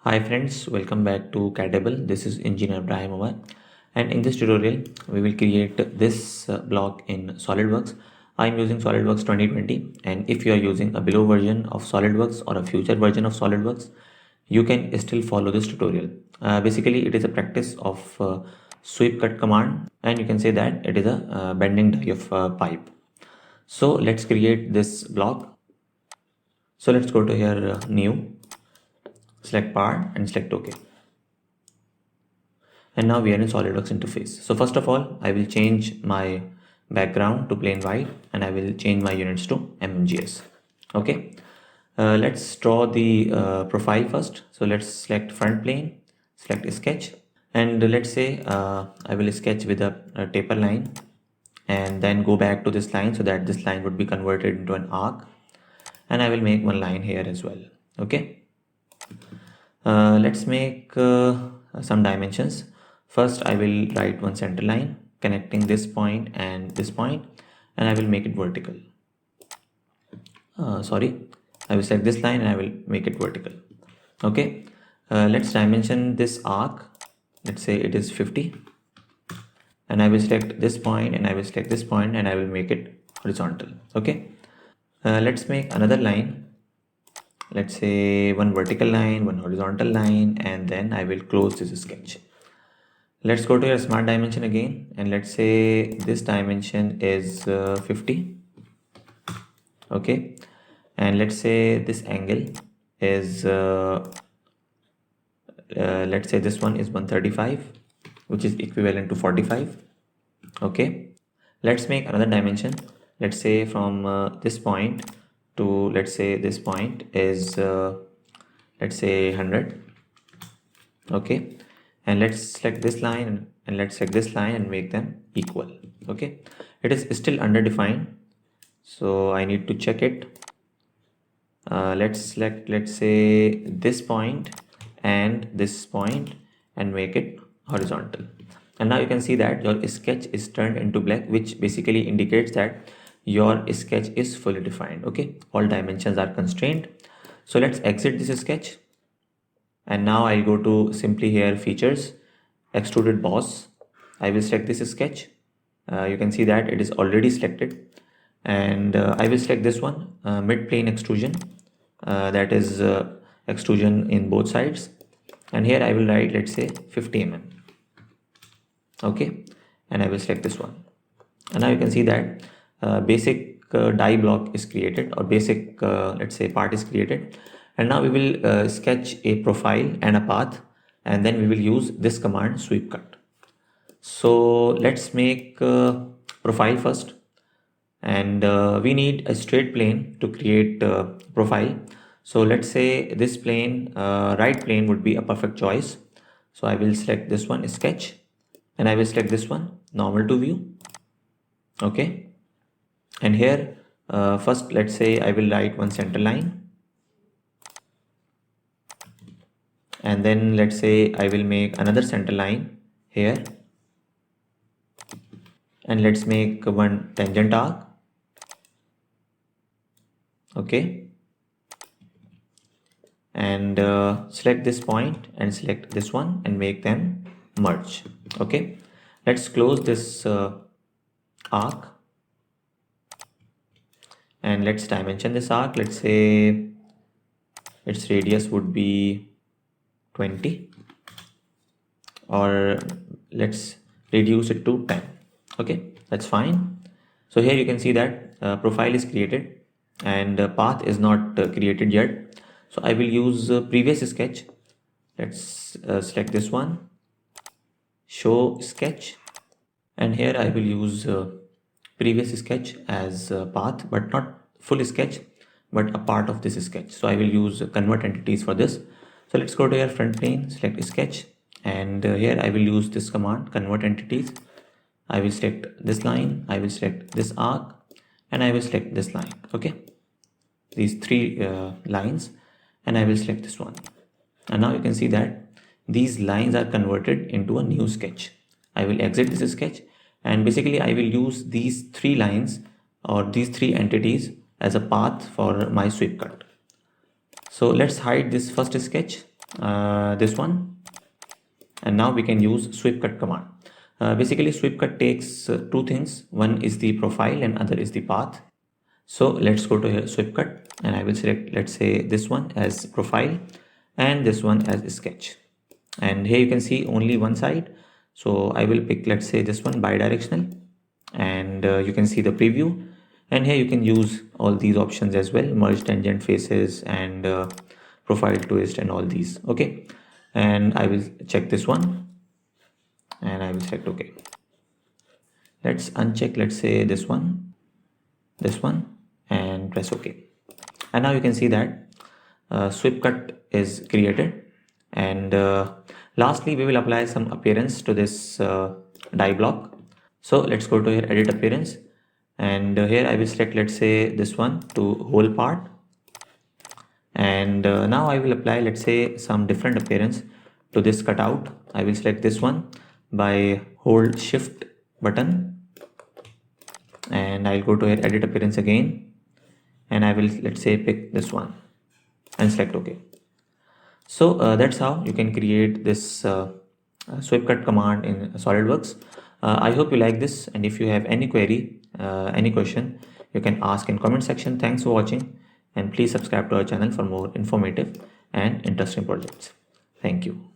Hi friends, welcome back to CADable. This is Engineer Ibrahim Omar, and in this tutorial we will create this block in SolidWorks. I'm using SolidWorks 2020, and if you are using a below version of SolidWorks or a future version of SolidWorks, you can still follow this tutorial. Basically, it is a practice of sweep cut command, and you can say that it is a bending die of pipe. So let's create this block. So let's go to here, new, select part and select OK. And now we are in SolidWorks interface. So first of all, I will change my background to plain white and I will change my units to MMGS. Okay. Let's draw the profile first. So let's select front plane, select sketch, and let's say I will sketch with a taper line and then go back to this line so that this line would be converted into an arc, and I will make one line here as well. Okay. Let's make some dimensions. First, I will write one center line connecting this point, and I will make it vertical. I will select this line and I will make it vertical. Okay. Let's dimension this arc. Let's say it is 50, and I will select this point and I will select this point and I will make it horizontal. Okay. Let's make another line. Let's say one vertical line, one horizontal line, and then I will close this sketch. Let's go to your smart dimension again, and let's say this dimension is 50. Okay, and let's say this angle is let's say this one is 135, which is equivalent to 45. Okay, let's make another dimension. Let's say from this point to, let's say this point is let's say 100. Okay, and let's select this line and let's select this line and make them equal. Okay, it is still underdefined, so I need to check it. Let's select, let's say, this point and this point and make it horizontal. And now you can see that your sketch is turned into black, which basically indicates that your sketch is fully defined. Okay, all dimensions are constrained. So let's exit this sketch, and now I'll go to simply here features, extruded boss. I will select this sketch. You can see that it is already selected, and I will select this one, mid plane extrusion, that is extrusion in both sides, and here I will write, let's say, 50 mm. Okay, and I will select this one, and now you can see that basic die block is created, or basic let's say part is created. And now we will sketch a profile and a path, and then we will use this command sweep cut. So let's make profile first, and we need a straight plane to create profile. So let's say this plane, right plane would be a perfect choice. So I will select this one, sketch, and I will select this one, normal to view. Okay, and here first, let's say I will write one center line, and then let's say I will make another center line here, and let's make one tangent arc. Okay, and select this point and select this one and make them merge. Okay, let's close this arc, and let's dimension this arc. Let's say its radius would be 20, or let's reduce it to 10. Okay, that's fine. So here you can see that profile is created and path is not created yet. So I will use previous sketch. Let's select this one, show sketch, and here I will use previous sketch as path, but not full sketch, but a part of this sketch. So I will use convert entities for this. So let's go to your front plane, select sketch, and here I will use this command, convert entities. I will select this line, I will select this arc, and I will select this line. Okay, these three lines, and I will select this one. And now you can see that these lines are converted into a new sketch. I will exit this sketch, and basically I will use these three lines or these three entities as a path for my sweep cut. So let's hide this first sketch, this one, and now we can use sweep cut command. Basically sweep cut takes two things. One is the profile and other is the path. So let's go to here, sweep cut, and I will select, let's say, this one as profile and this one as sketch. And here you can see only one side. So I will pick, let's say, this one bidirectional, and you can see the preview. And here you can use all these options as well, merge tangent faces and profile twist and all these. Okay, and I will check this one and I will select OK. Let's uncheck, let's say, this one, and press OK. And now you can see that sweep cut is created. And lastly, we will apply some appearance to this die block. So let's go to here, edit appearance, and here I will select, let's say, this one to whole part. And now I will apply, let's say, some different appearance to this cutout. I will select this one by hold shift button, and I'll go to here, edit appearance again, and I will, let's say, pick this one and select OK. So that's how you can create this sweep cut command in SolidWorks. I hope you like this, and if you have any query, any question, you can ask in comment section. Thanks for watching, and please subscribe to our channel for more informative and interesting projects. Thank you.